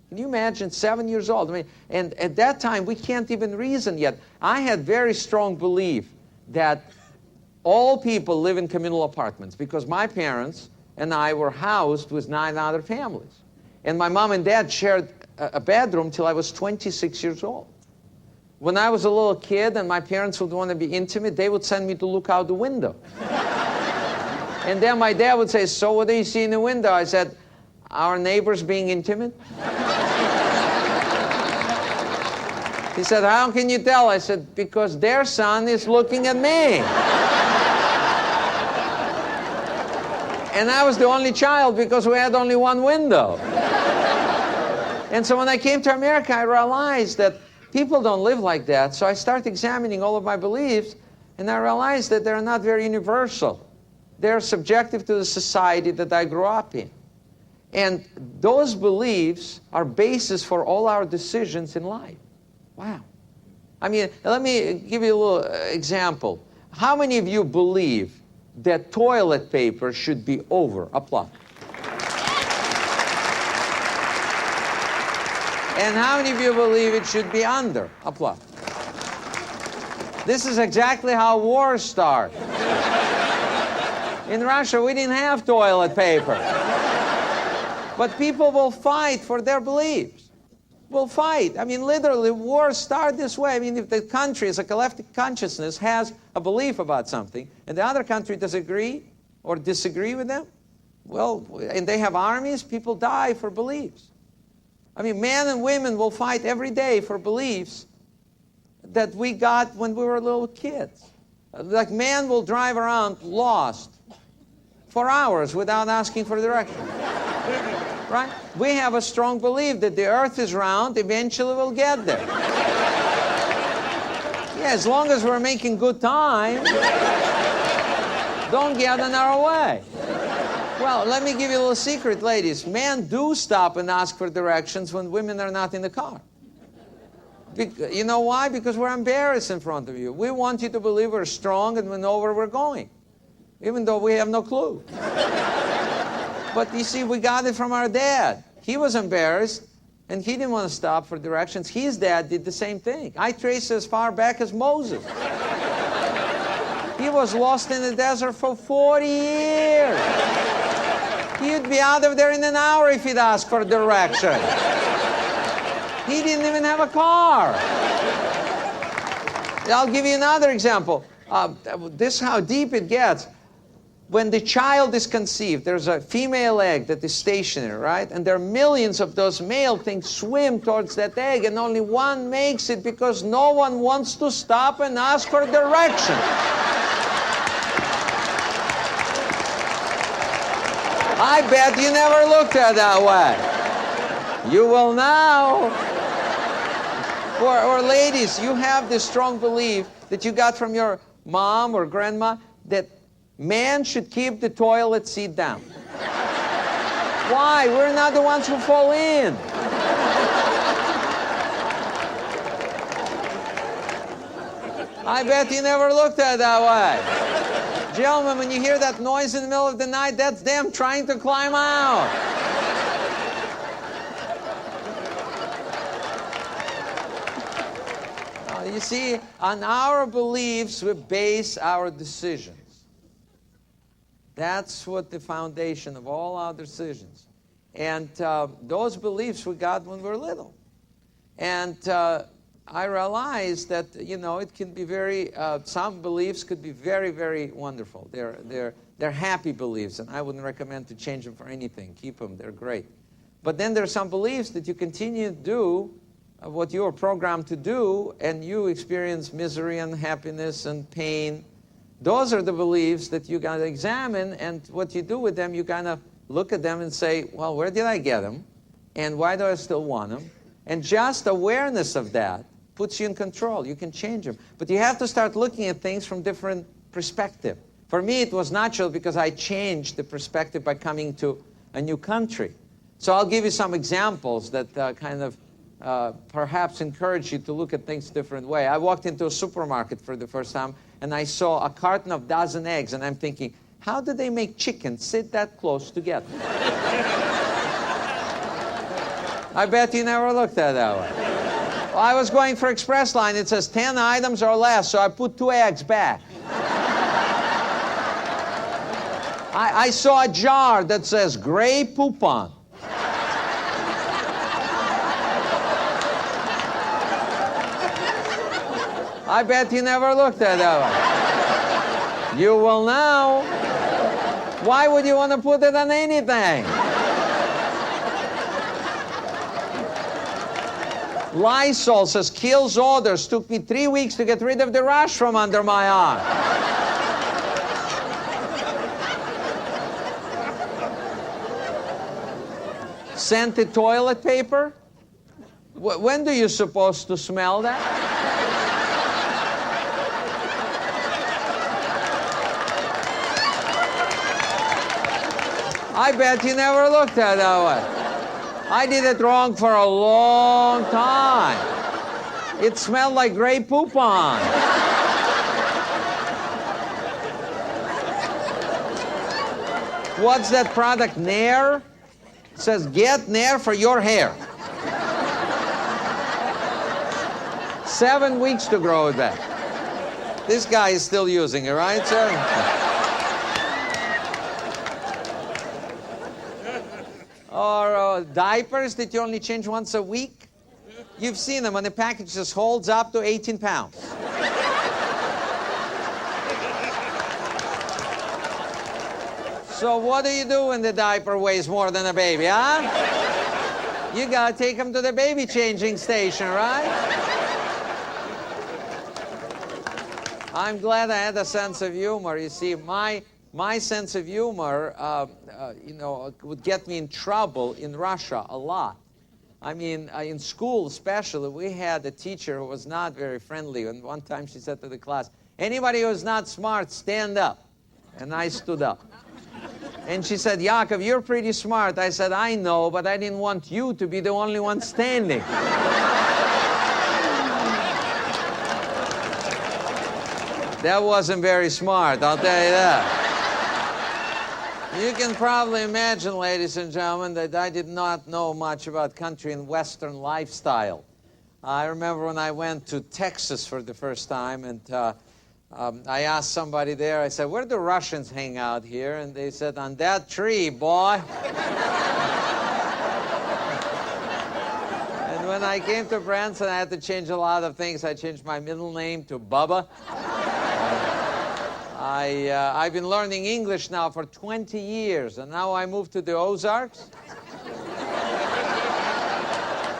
Can you imagine, 7 years old? I mean, and at that time, we can't even reason yet. I had very strong belief that all people live in communal apartments because my parents and I were housed with 9 other families. And my mom and dad shared a bedroom till I was 26 years old. When I was a little kid and my parents would want to be intimate, they would send me to look out the window. And then my dad would say, so what do you see in the window? I said, our neighbors being intimate. He said, how can you tell? I said, because their son is looking at me. And I was the only child because we had only one window. And so when I came to America, I realized that people don't live like that. So I started examining all of my beliefs, and I realized that they're not very universal. They're subjective to the society that I grew up in. And those beliefs are basis for all our decisions in life. Wow. I mean, let me give you a little example. How many of you believe that toilet paper should be over a plug? And how many of you believe it should be under a plug? This is exactly how wars start. In Russia, we didn't have toilet paper. But people will fight for their beliefs. Will fight. I mean, literally, wars start this way. I mean, if the country, as a collective consciousness, has a belief about something, and the other country disagree or disagree with them, well, and they have armies, people die for beliefs. I mean, men and women will fight every day for beliefs that we got when we were little kids. Like, man will drive around lost for hours without asking for direction. Right? We have a strong belief that the earth is round, eventually we'll get there. Yeah, as long as we're making good time, don't get in our way. Well, let me give you a little secret, ladies. Men do stop and ask for directions when women are not in the car. You know why? Because we're embarrassed in front of you. We want you to believe we're strong and we know where we're going, even though we have no clue. But you see, we got it from our dad. He was embarrassed, and he didn't want to stop for directions. His dad did the same thing. I trace as far back as Moses. He was lost in the desert for 40 years. He'd be out of there in an hour if he'd asked for direction. He didn't even have a car. I'll give you another example. This is how deep it gets. When the child is conceived, there's a female egg that is stationary, right? And there are millions of those male things swim towards that egg, and only one makes it because no one wants to stop and ask for direction. I bet you never looked at it that way. You will now. Or ladies, you have this strong belief that you got from your mom or grandma that man should keep the toilet seat down. Why? We're not the ones who fall in. I bet you never looked at it that way. Gentlemen, when you hear that noise in the middle of the night, that's them trying to climb out. You see, on our beliefs, we base our decisions. That's what the foundation of all our decisions. And those beliefs we got when we were little. And I realized that, you know, it can be very, some beliefs could be very, very wonderful. They're happy beliefs, and I wouldn't recommend to change them for anything. Keep them, they're great. But then there are some beliefs that you continue to do what you are programmed to do, and you experience misery and happiness and pain. Those are the beliefs that you got to examine, and what you do with them, you kind of look at them and say, well, where did I get them? And why do I still want them? And just awareness of that puts you in control. You can change them. But you have to start looking at things from different perspective. For me, it was natural because I changed the perspective by coming to a new country. So I'll give you some examples that kind of perhaps encourage you to look at things a different way. I walked into a supermarket for the first time, and I saw a carton of dozen eggs, and I'm thinking, how do they make chickens sit that close together? I bet you never looked at that one. Well, I was going for Express Line. It says 10 items or less, so I put 2 eggs back. I saw a jar that says gray poupon. I bet you never looked at that one. You will now. Why would you want to put it on anything? Lysol says kills odors. Took me 3 weeks to get rid of the rash from under my arm. Scented toilet paper? When do you supposed to smell that? I bet you never looked at that one. I did it wrong for a long time. It smelled like gray poupon. What's that product, Nair? It says, get Nair for your hair. 7 weeks to grow it back. This guy is still using it, right, sir? Or diapers that you only change once a week. You've seen them when the package just holds up to 18 pounds. So what do you do when the diaper weighs more than a baby, huh? You gotta take him to the baby changing station, right? I'm glad I had a sense of humor. You see, my sense of humor, would get me in trouble in Russia a lot. I mean, in school especially, we had a teacher who was not very friendly. And one time she said to the class, anybody who's not smart, stand up. And I stood up. And she said, Yakov, you're pretty smart. I said, I know, but I didn't want you to be the only one standing. That wasn't very smart, I'll tell you that. You can probably imagine, ladies and gentlemen, that I did not know much about country and Western lifestyle. I remember when I went to Texas for the first time, and I asked somebody there, I said, where do Russians hang out here? And they said, on that tree, boy. And when I came to Branson, I had to change a lot of things. I changed my middle name to Bubba. I've been learning English now for 20 years, and now I moved to the Ozarks.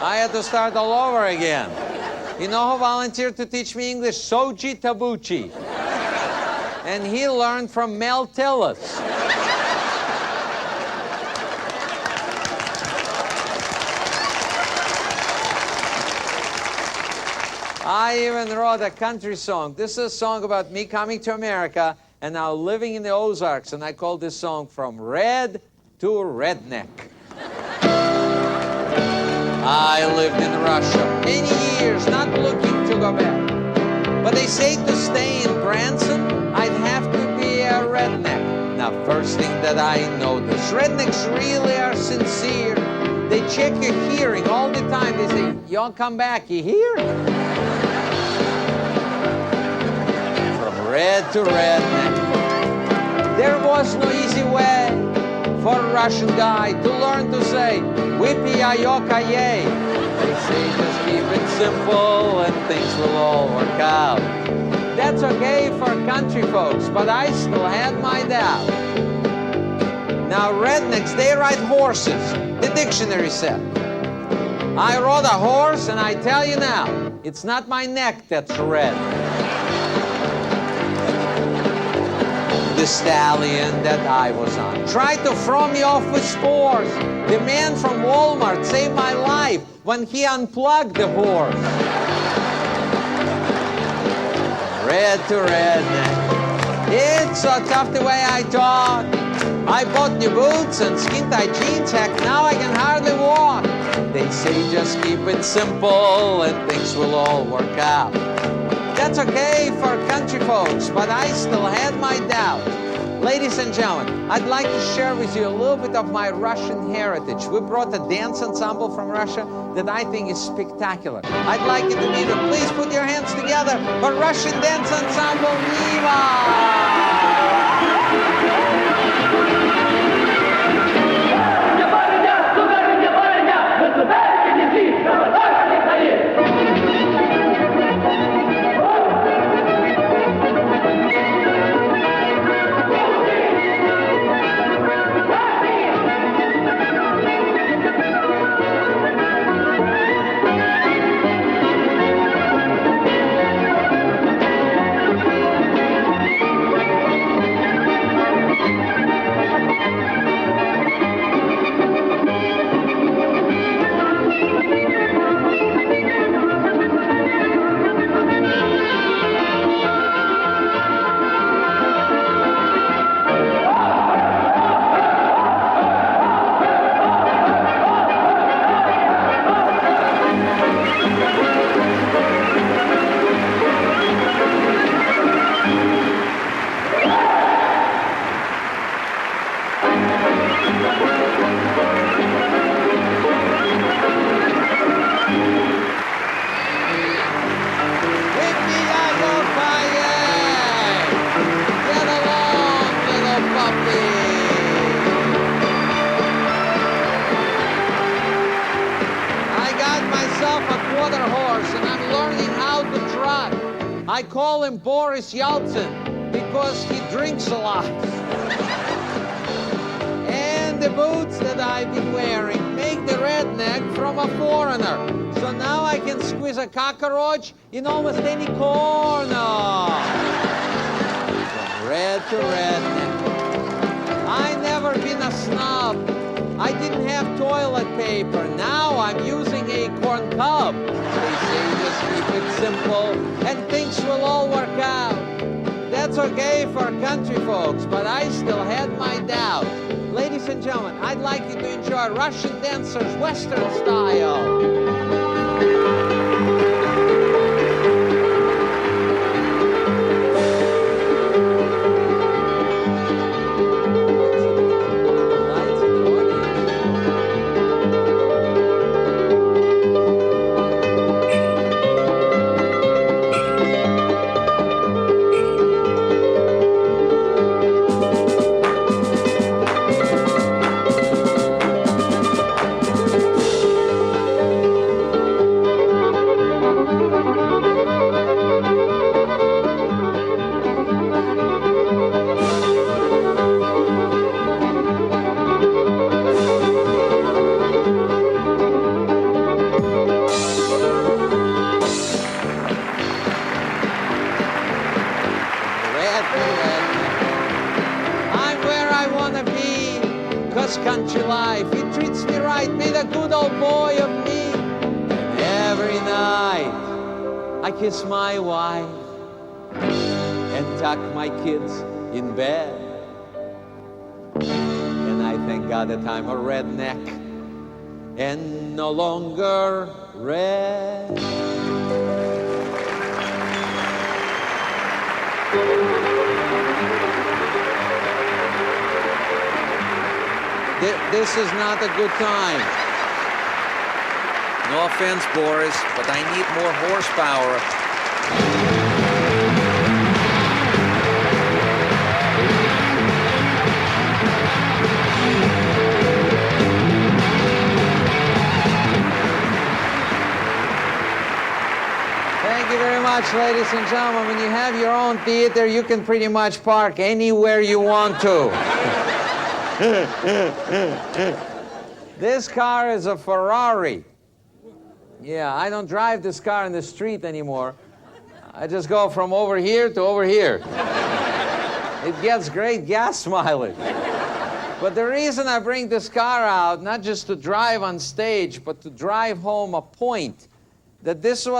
I had to start all over again. You know who volunteered to teach me English? Soji Tabuchi. And he learned from Mel Tillis. I even wrote a country song. This is a song about me coming to America and now living in the Ozarks, and I call this song From Red to Redneck. I lived in Russia many years, not looking to go back. But they say to stay in Branson, I'd have to be a redneck. Now, first thing that I notice, rednecks really are sincere. They check your hearing all the time. They say, y'all come back, you hear? Red to redneck. There was no easy way for a Russian guy to learn to say, Whippy-a-yoka-yay. They say just keep it simple and things will all work out. That's okay for country folks, but I still had my doubt. Now rednecks, they ride horses, the dictionary said. I rode a horse, and I tell you now, it's not my neck that's red. The stallion that I was on tried to throw me off with spores. The man from Walmart saved my life when he unplugged the horse. Red to redneck. It's so tough the way I talk. I bought new boots and skin-tight jeans. Heck, now I can hardly walk. They say just keep it simple and things will all work out. That's okay for country folks, but I still had my doubts. Ladies and gentlemen, I'd like to share with you a little bit of my Russian heritage. We brought a dance ensemble from Russia that I think is spectacular. I'd like you to meet them. Please put your hands together for Russian dance ensemble Niva! I call him Boris Yeltsin because he drinks a lot. And the boots that I've been wearing make the redneck from a foreigner. So now I can squeeze a cockroach in almost any corner. From red to redneck. I never been a snob. I didn't have toilet paper. Now I'm using a corn cob. They say just keep it simple and things will all work out. That's okay for country folks, but I still had my doubts. Ladies and gentlemen, I'd like you to enjoy Russian dancers Western style. Country life, he treats me right, made a good old boy of me. And every night I kiss my wife and tuck my kids in bed. And I thank God that I'm a redneck and no longer red. This is not a good time. No offense, Boris, but I need more horsepower. Thank you very much, ladies and gentlemen. When you have your own theater, you can pretty much park anywhere you want to. This car is a Ferrari. Yeah, I don't drive this car in the street anymore. I just go from over here to over here. It gets great gas mileage. But the reason I bring this car out, not just to drive on stage, but to drive home a point, that this was